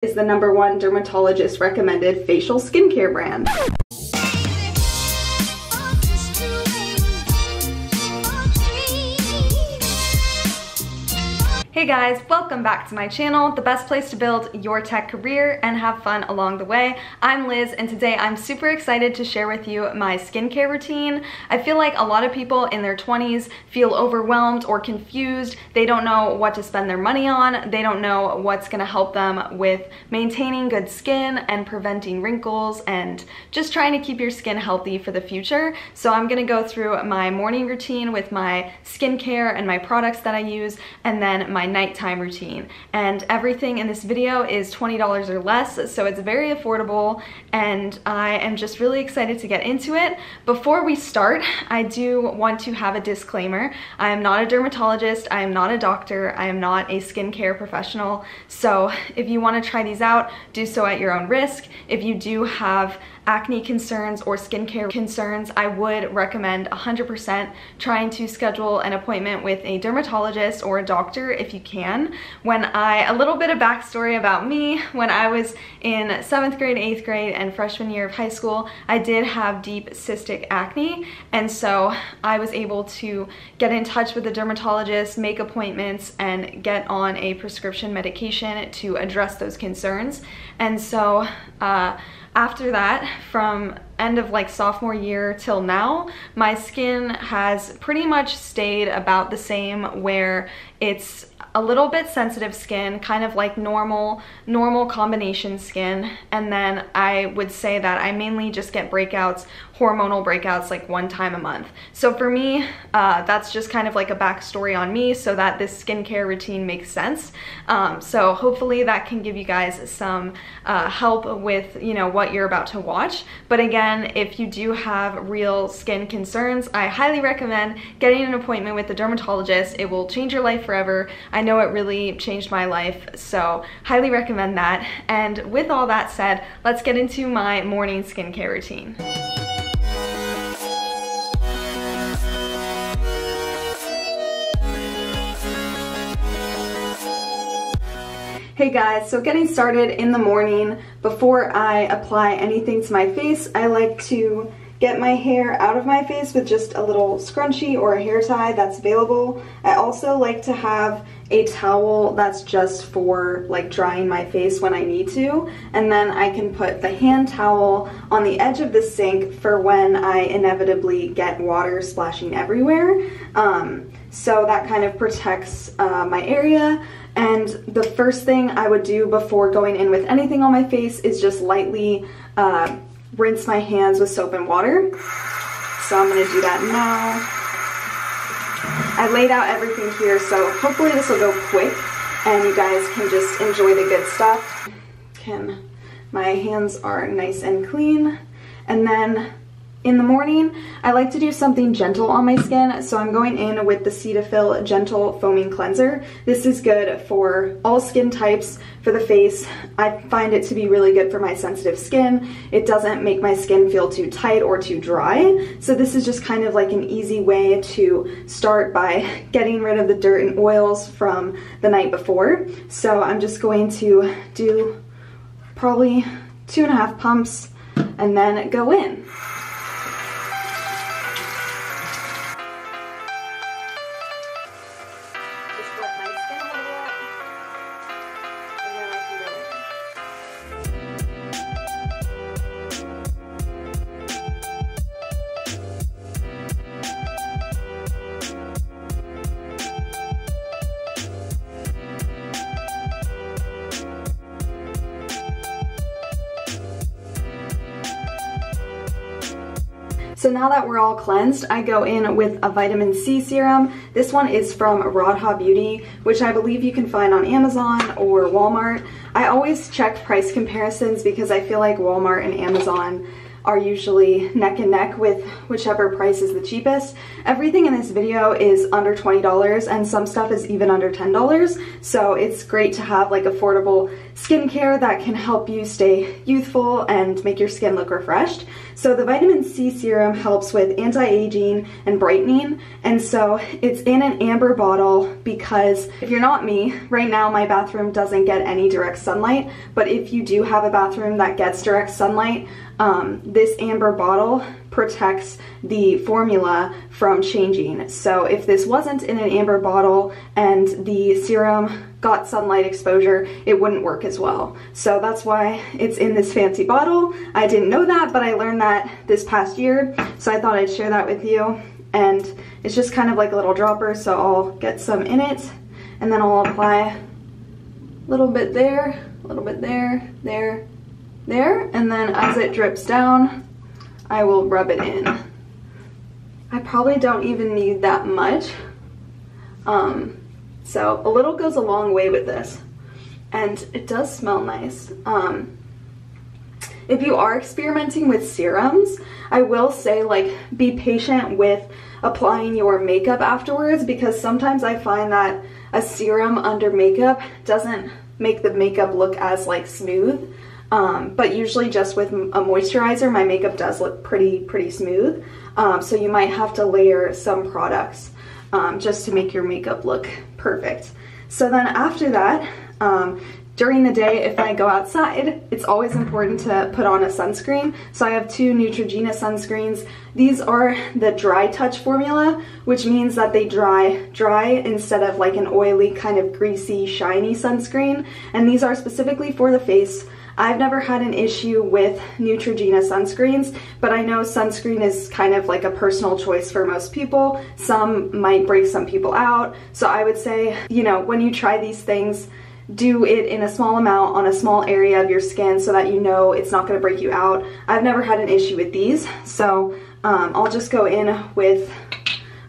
is the #1 dermatologist recommended facial skincare brand. Hey guys, welcome back to my channel, the best place to build your tech career and have fun along the way. I'm Liz, and today I'm super excited to share with you my skincare routine. I feel like a lot of people in their 20s feel overwhelmed or confused. They don't know what to spend their money on. They don't know what's gonna help them with maintaining good skin and preventing wrinkles and just trying to keep your skin healthy for the future. So I'm gonna go through my morning routine with my skincare and my products that I use, and then my nighttime routine. And everything in this video is $20 or less, so it's very affordable, and I am just really excited to get into it. Before we start, I do want to have a disclaimer. I am not a dermatologist, I am not a doctor, I am not a skincare professional, so if you want to try these out, do so at your own risk. If you do have acne concerns or skincare concerns, I would recommend 100% trying to schedule an appointment with a dermatologist or a doctor if you can. A little bit of backstory about me: when I was in 7th grade, 8th grade, and freshman year of high school, I did have deep cystic acne, and so I was able to get in touch with a dermatologist, make appointments, and get on a prescription medication to address those concerns. And so after that, from end of sophomore year till now, my skin has pretty much stayed about the same, where it's a little bit sensitive skin, kind of like normal combination skin, and then I would say that I mainly just get breakouts, hormonal breakouts, like 1 time a month. So for me, that's just kind of like a backstory on me so that this skincare routine makes sense. So hopefully that can give you guys some help with, what you're about to watch. But again, if you do have real skin concerns, I highly recommend getting an appointment with the dermatologist. It will change your life forever. I know it really changed my life, so highly recommend that. And with all that said, let's get into my morning skincare routine. Hey guys, so getting started in the morning, before I apply anything to my face, I like to get my hair out of my face with just a little scrunchie or a hair tie that's available. I also like to have a towel that's just for drying my face when I need to, and then I can put the hand towel on the edge of the sink for when I inevitably get water splashing everywhere. So that kind of protects my area. And the first thing I would do before going in with anything on my face is just lightly rinse my hands with soap and water. So I'm going to do that now. I laid out everything here, so hopefully this will go quick and you guys can just enjoy the good stuff. My hands are nice and clean. And then in the morning, I like to do something gentle on my skin, so I'm going in with the Cetaphil Gentle Foaming Cleanser. This is good for all skin types for the face. I find it to be really good for my sensitive skin. It doesn't make my skin feel too tight or too dry, so this is just kind of like an easy way to start by getting rid of the dirt and oils from the night before. So I'm just going to do probably 2.5 pumps and then go in. So now that we're all cleansed, I go in with a vitamin C serum. This one is from Radha Beauty, which I believe you can find on Amazon or Walmart. I always check price comparisons because I feel like Walmart and Amazon are usually neck and neck with whichever price is the cheapest. Everything in this video is under $20 and some stuff is even under $10, so it's great to have affordable skincare that can help you stay youthful and make your skin look refreshed. So the vitamin C serum helps with anti-aging and brightening, and so it's in an amber bottle because if you're not me, right now my bathroom doesn't get any direct sunlight, but if you do have a bathroom that gets direct sunlight, this amber bottle protects the formula from changing. So if this wasn't in an amber bottle and the serum got sunlight exposure, it wouldn't work as well. So that's why it's in this fancy bottle. I didn't know that, but I learned that this past year, so I thought I'd share that with you. And it's just kind of like a little dropper, so I'll get some in it, and then I'll apply a little bit there, a little bit there, there, there, and then as it drips down, I will rub it in. I probably don't even need that much. So a little goes a long way with this, and it does smell nice. If you are experimenting with serums, I will say, like, be patient with applying your makeup afterwards, because sometimes I find that a serum under makeup doesn't make the makeup look as like smooth. But usually just with a moisturizer, my makeup does look pretty smooth. So you might have to layer some products just to make your makeup look perfect. So then after that, during the day, if I go outside, it's always important to put on a sunscreen. So I have two Neutrogena sunscreens. These are the dry touch formula, which means that they dry instead of like an oily, kind of greasy, shiny sunscreen. And these are specifically for the face. I've never had an issue with Neutrogena sunscreens, but I know sunscreen is kind of like a personal choice for most people. Some might break some people out. So I would say, you know, when you try these things, do it in a small amount on a small area of your skin so that you know it's not going to break you out. I've never had an issue with these, so I'll just go in with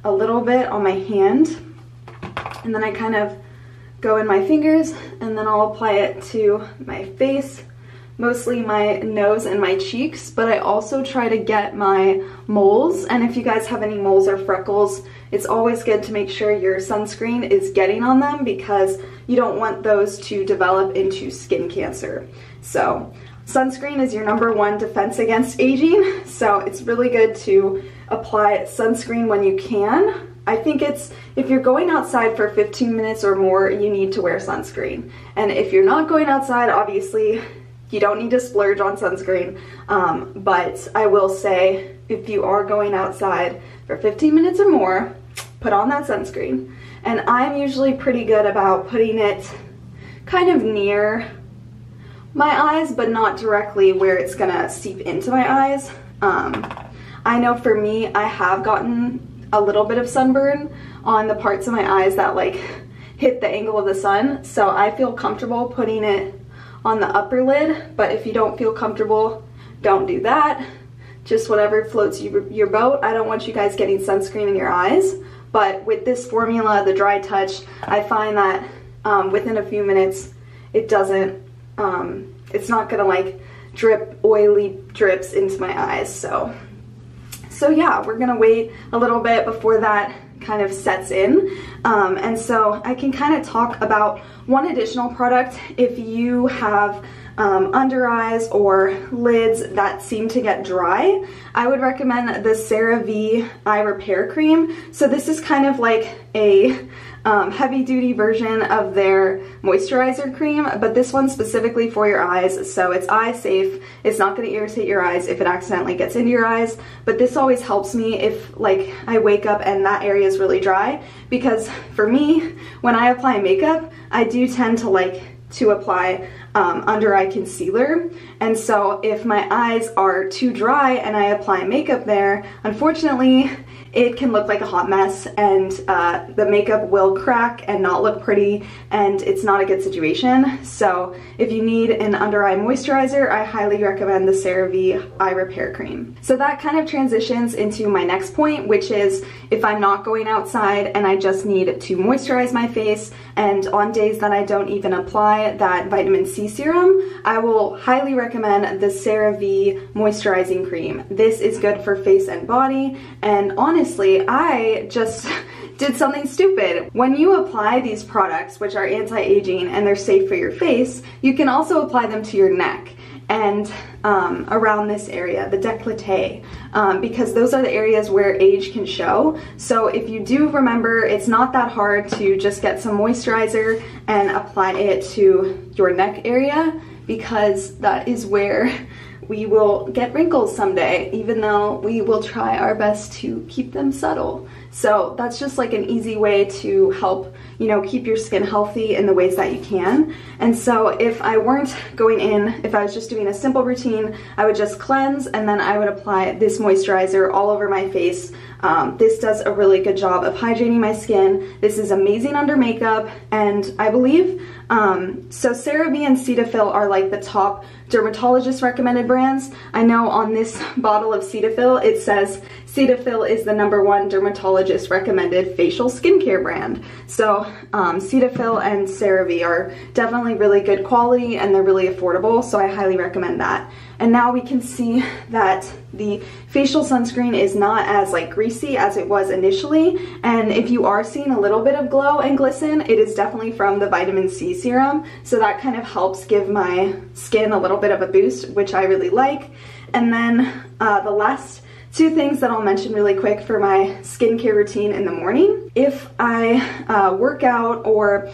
a little bit on my hand, and then I kind of go in my fingers, and then I'll apply it to my face, mostly my nose and my cheeks, but I also try to get my moles. And if you guys have any moles or freckles, it's always good to make sure your sunscreen is getting on them, because you don't want those to develop into skin cancer. So sunscreen is your #1 defense against aging, so it's really good to apply sunscreen when you can. I think it's, if you're going outside for 15 minutes or more, you need to wear sunscreen. And if you're not going outside, obviously, you don't need to splurge on sunscreen, but I will say, if you are going outside for 15 minutes or more, put on that sunscreen. And I'm usually pretty good about putting it kind of near my eyes, but not directly where it's gonna seep into my eyes. I know for me, I have gotten a little bit of sunburn on the parts of my eyes that like hit the angle of the sun, so I feel comfortable putting it on the upper lid. But if you don't feel comfortable, don't do that. Just whatever floats your boat. I don't want you guys getting sunscreen in your eyes, but with this formula, the dry touch, I find that within a few minutes, it doesn't, it's not gonna like drip oily drips into my eyes. So yeah, we're gonna wait a little bit before that kind of sets in. And so I can kind of talk about one additional product. If you have under eyes or lids that seem to get dry, I would recommend the CeraVe Eye Repair Cream. So this is kind of like a heavy-duty version of their moisturizer cream, but this one's specifically for your eyes, so it's eye safe. It's not going to irritate your eyes if it accidentally gets into your eyes, but this always helps me if like I wake up and that area is really dry, because for me, when I apply makeup, I do tend to like to apply under eye concealer, and so if my eyes are too dry and I apply makeup there, unfortunately it can look like a hot mess, and the makeup will crack and not look pretty, and it's not a good situation. So if you need an under eye moisturizer, I highly recommend the CeraVe Eye Repair Cream. So that kind of transitions into my next point, which is if I'm not going outside and I just need to moisturize my face, and on days that I don't even apply that vitamin C serum, I will highly recommend the CeraVe Moisturizing Cream. This is good for face and body, and honestly, I just did something stupid. When you apply these products, which are anti-aging and they're safe for your face, you can also apply them to your neck and around this area, the décolleté, because those are the areas where age can show. So if you do remember, it's not that hard to just get some moisturizer and apply it to your neck area, because that is where we will get wrinkles someday, even though we will try our best to keep them subtle. So that's just like an easy way to help, you know, keep your skin healthy in the ways that you can. And so if I weren't going in, if I was just doing a simple routine, I would just cleanse and then I would apply this moisturizer all over my face. This does a really good job of hydrating my skin. This is amazing under makeup, and I believe, so CeraVe and Cetaphil are like the top dermatologist recommended brands. I know on this bottle of Cetaphil it says Cetaphil is the #1 dermatologist recommended facial skincare brand. So Cetaphil and CeraVe are definitely really good quality and they're really affordable, so I highly recommend that. And now we can see that the facial sunscreen is not as like greasy as it was initially, and if you are seeing a little bit of glow and glisten, it is definitely from the vitamin C serum, so that kind of helps give my skin a little bit of a boost, which I really like. And then the last two things that I'll mention really quick for my skincare routine in the morning. If I work out, or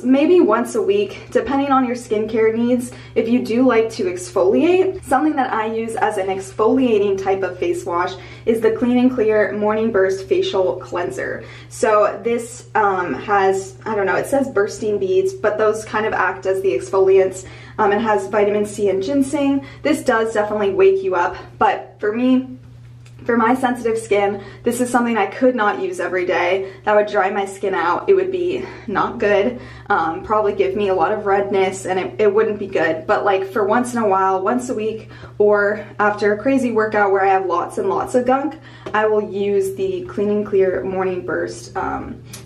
maybe once a week, depending on your skincare needs, if you do like to exfoliate, something that I use as an exfoliating type of face wash is the Clean and Clear Morning Burst Facial Cleanser. So this has, I don't know, it says bursting beads, but those kind of act as the exfoliants. It has vitamin C and ginseng. This does definitely wake you up, but for me, for my sensitive skin, this is something I could not use every day. That would dry my skin out. It would be not good, probably give me a lot of redness, and it wouldn't be good. But like for once in a while, once a week, or after a crazy workout where I have lots and lots of gunk, I will use the Clean and Clear Morning Burst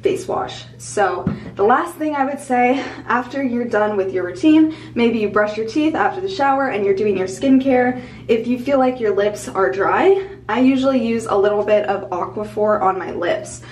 face wash. So the last thing I would say, after you're done with your routine, maybe you brush your teeth after the shower and you're doing your skincare, if you feel like your lips are dry, I usually use a little bit of Aquaphor on my lips.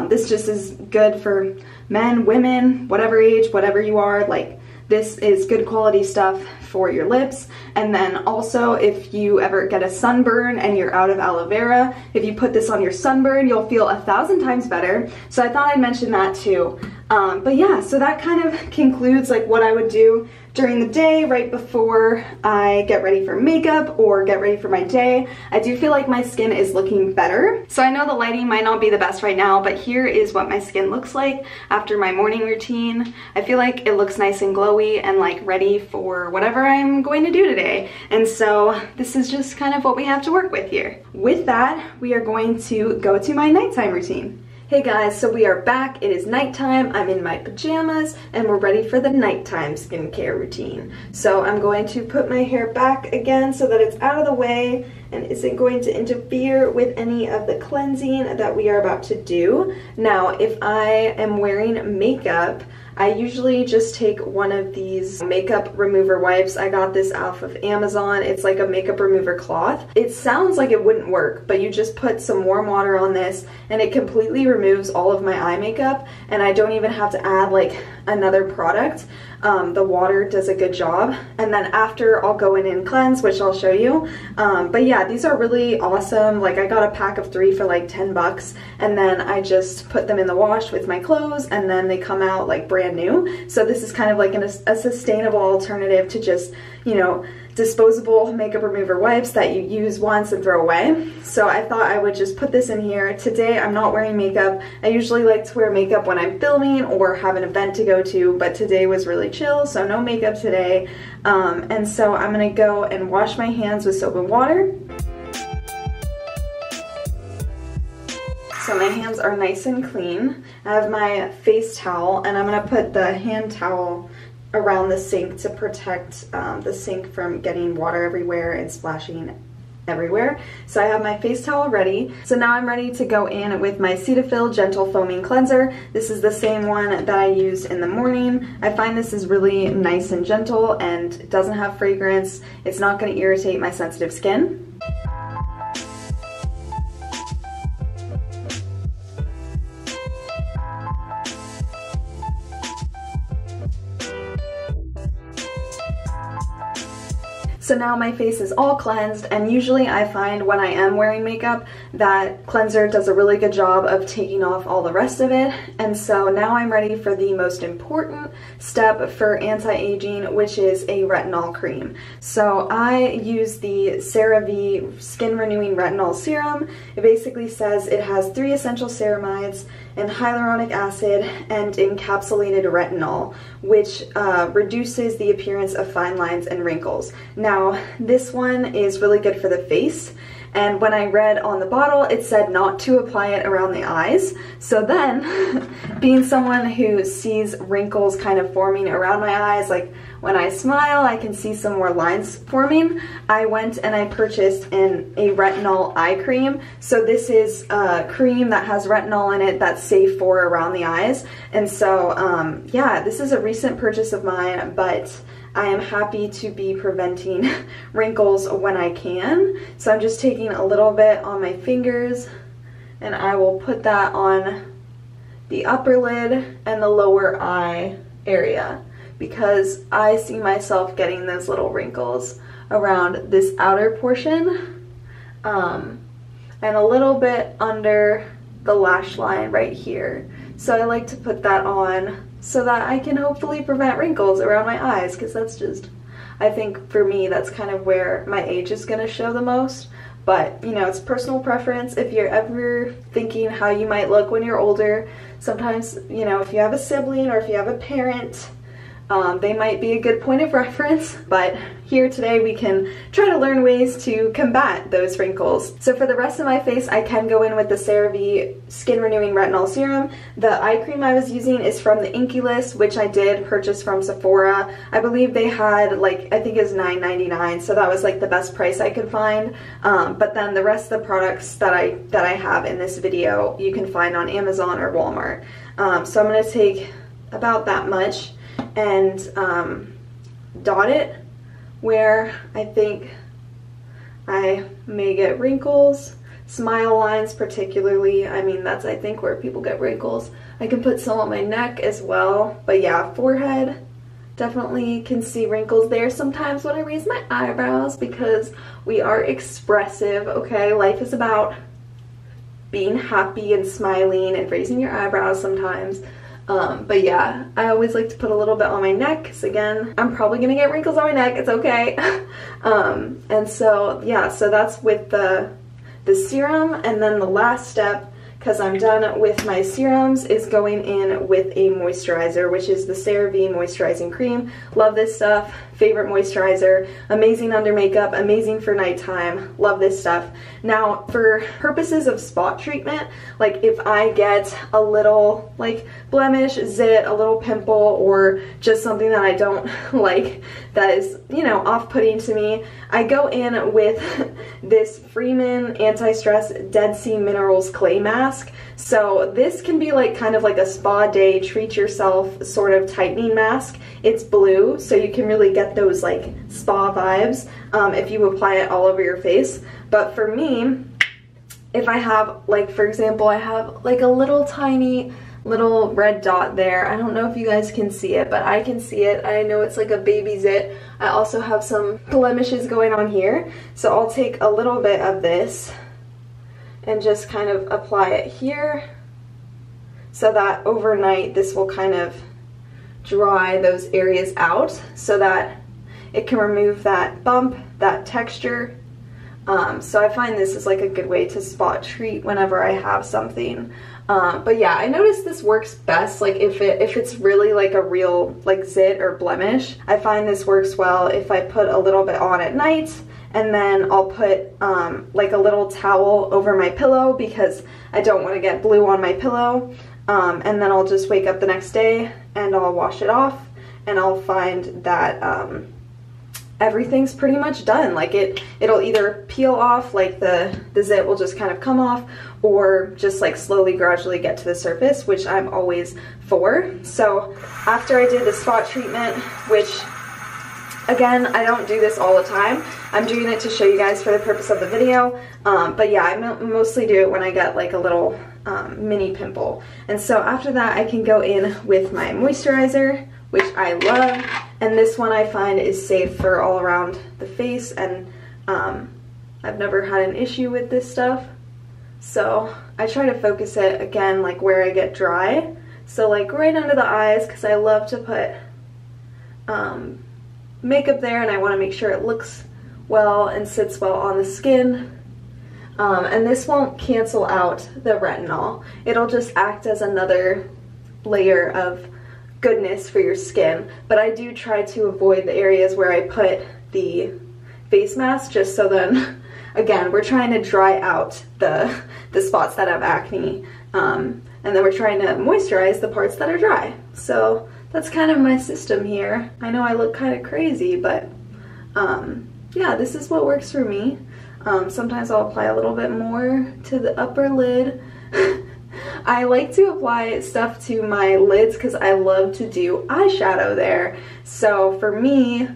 This just is good for men, women, whatever age, whatever you are. Like, this is good quality stuff for your lips. And then also, if you ever get a sunburn and you're out of aloe vera, if you put this on your sunburn, you'll feel 1,000 times better. So I thought I'd mention that too. But yeah, so that kind of concludes like what I would do during the day right before I get ready for makeup or get ready for my day. I do feel like my skin is looking better. So I know the lighting might not be the best right now, but here is what my skin looks like after my morning routine. I feel like it looks nice and glowy and like ready for whatever I'm going to do today. And so this is just kind of what we have to work with here. With that, we are going to go to my nighttime routine. Hey guys, so we are back. It is nighttime. I'm in my pajamas and we're ready for the nighttime skincare routine. So I'm going to put my hair back again so that it's out of the way and isn't going to interfere with any of the cleansing that we are about to do. Now, if I am wearing makeup, I usually just take one of these makeup remover wipes. I got this off of Amazon. It's like a makeup remover cloth. It sounds like it wouldn't work, but you just put some warm water on this and it completely removes all of my eye makeup, and I don't even have to add like another product. The water does a good job, and then after I'll go in and cleanse, which I'll show you. But yeah, these are really awesome. Like, I got a pack of 3 for like 10 bucks, and then I just put them in the wash with my clothes, and then they come out like brand new. So this is kind of like a sustainable alternative to just, you know, disposable makeup remover wipes that you use once and throw away. So I thought I would just put this in here. Today I'm not wearing makeup. I usually like to wear makeup when I'm filming or have an event to go to, but today was really chill, so no makeup today. And so I'm gonna go and wash my hands with soap and water. So my hands are nice and clean. I have my face towel, and I'm gonna put the hand towel around the sink to protect the sink from getting water everywhere and splashing everywhere. So I have my face towel ready. So now I'm ready to go in with my Cetaphil Gentle Foaming Cleanser. This is the same one that I used in the morning. I find this is really nice and gentle, and it doesn't have fragrance. It's not going to irritate my sensitive skin. So now my face is all cleansed, and usually I find when I am wearing makeup that cleanser does a really good job of taking off all the rest of it. And so now I'm ready for the most important step for anti-aging, which is a retinol cream. So I use the CeraVe Skin Renewing Retinol Serum. It basically says it has 3 essential ceramides and hyaluronic acid and encapsulated retinol, which reduces the appearance of fine lines and wrinkles. Now, this one is really good for the face, and when I read on the bottle, it said not to apply it around the eyes. So then, being someone who sees wrinkles kind of forming around my eyes, like when I smile, I can see some more lines forming, I went and I purchased a retinol eye cream. So this is a cream that has retinol in it that's safe for around the eyes. And so, yeah, this is a recent purchase of mine, but I am happy to be preventing wrinkles when I can. So I'm just taking a little bit on my fingers, and I will put that on the upper lid and the lower eye area, because I see myself getting those little wrinkles around this outer portion, and a little bit under the lash line right here. So I like to put that on so that I can hopefully prevent wrinkles around my eyes, because that's just, I think for me, that's kind of where my age is going to show the most. But, you know, it's personal preference. If you're ever thinking how you might look when you're older, sometimes, you know, if you have a sibling or if you have a parent, they might be a good point of reference. But here today we can try to learn ways to combat those wrinkles. So for the rest of my face, I can go in with the CeraVe Skin Renewing Retinol Serum. The eye cream I was using is from the Inky List, which I did purchase from Sephora. I believe they had, like, I think it was $9.99, so that was like the best price I could find. But then the rest of the products that I have in this video, you can find on Amazon or Walmart. So I'm going to take about that much and dot it where I think I may get wrinkles, smile lines particularly. I mean, that's, I think, where people get wrinkles. I can put some on my neck as well, but yeah, forehead, definitely can see wrinkles there sometimes when I raise my eyebrows, because we are expressive, okay? Life is about being happy and smiling and raising your eyebrows sometimes. But yeah, I always like to put a little bit on my neck, because again, I'm probably gonna get wrinkles on my neck, it's okay. And so yeah, so that's with the serum. And then the last step, because I'm done with my serums, is going in with a moisturizer, which is the CeraVe Moisturizing Cream. Love this stuff. Favorite moisturizer. Amazing under makeup, amazing for nighttime. Love this stuff. Now, for purposes of spot treatment, like if I get a little like blemish, zit, a little pimple, or just something that I don't like that is, you know, off-putting to me, I go in with this Freeman Anti-Stress Dead Sea Minerals Clay Mask. So this can be like kind of like a spa day, treat yourself sort of tightening mask. It's blue, so you can really get those like spa vibes if you apply it all over your face. But for me, if I have, like, for example, I have like a little tiny little red dot there. I don't know if you guys can see it, but I can see it. I know it's like a baby zit. I also have some blemishes going on here. So I'll take a little bit of this and just kind of apply it here, so that overnight this will kind of dry those areas out so that it can remove that bump, that texture. So I find this is like a good way to spot treat whenever I have something. But yeah, I noticed this works best like if it's really like a real like zit or blemish. I find this works well if I put a little bit on at night, and then I'll put like a little towel over my pillow, because I don't want to get blue on my pillow. And then I'll just wake up the next day and I'll wash it off, and I'll find that everything's pretty much done. Like it'll either peel off, like the zit will just kind of come off, or just like slowly gradually get to the surface, which I'm always for. So after I did the spot treatment, which again, I don't do this all the time, I'm doing it to show you guys for the purpose of the video, but yeah, I mostly do it when I get like a little mini pimple. And so after that, I can go in with my moisturizer, which I love. And this one I find is safe for all around the face, and I've never had an issue with this stuff. So I try to focus it again like where I get dry. So like right under the eyes, because I love to put makeup there, and I want to make sure it looks well and sits well on the skin. And this won't cancel out the retinol. It'll just act as another layer of goodness for your skin. But I do try to avoid the areas where I put the face mask, just so then, again, we're trying to dry out the spots that have acne. And then we're trying to moisturize the parts that are dry. So that's kind of my system here. I know I look kind of crazy, but yeah, this is what works for me. Sometimes I'll apply a little bit more to the upper lid. I like to apply stuff to my lids because I love to do eyeshadow there. So for me,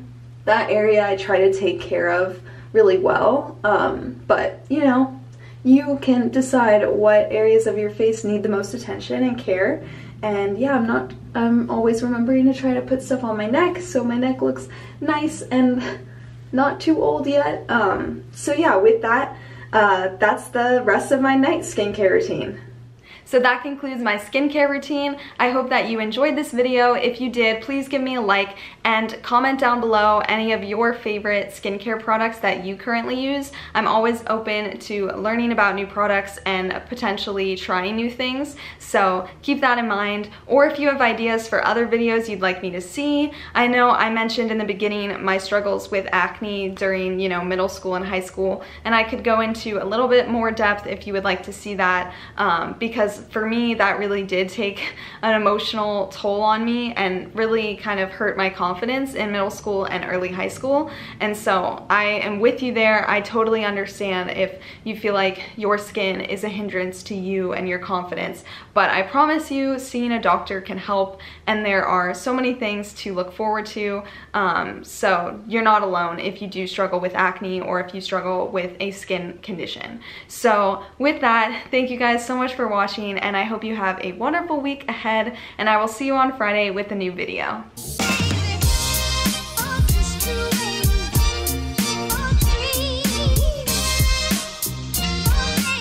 that area I try to take care of really well. But you know, you can decide what areas of your face need the most attention and care. And yeah, I'm always remembering to try to put stuff on my neck so my neck looks nice and not too old yet. So yeah, with that, that's the rest of my night skincare routine. So that concludes my skincare routine. I hope that you enjoyed this video. If you did, please give me a like and comment down below any of your favorite skincare products that you currently use. I'm always open to learning about new products and potentially trying new things, so keep that in mind. Or if you have ideas for other videos you'd like me to see. I know I mentioned in the beginning my struggles with acne during, you know, middle school and high school, and I could go into a little bit more depth if you would like to see that, because for me that really did take an emotional toll on me and really kind of hurt my confidence in middle school and early high school. And so I am with you there. I totally understand if you feel like your skin is a hindrance to you and your confidence, but I promise you seeing a doctor can help, and there are so many things to look forward to. So you're not alone if you do struggle with acne or if you struggle with a skin condition. So with that, thank you guys so much for watching, and I hope you have a wonderful week ahead, and I will see you on Friday with a new video.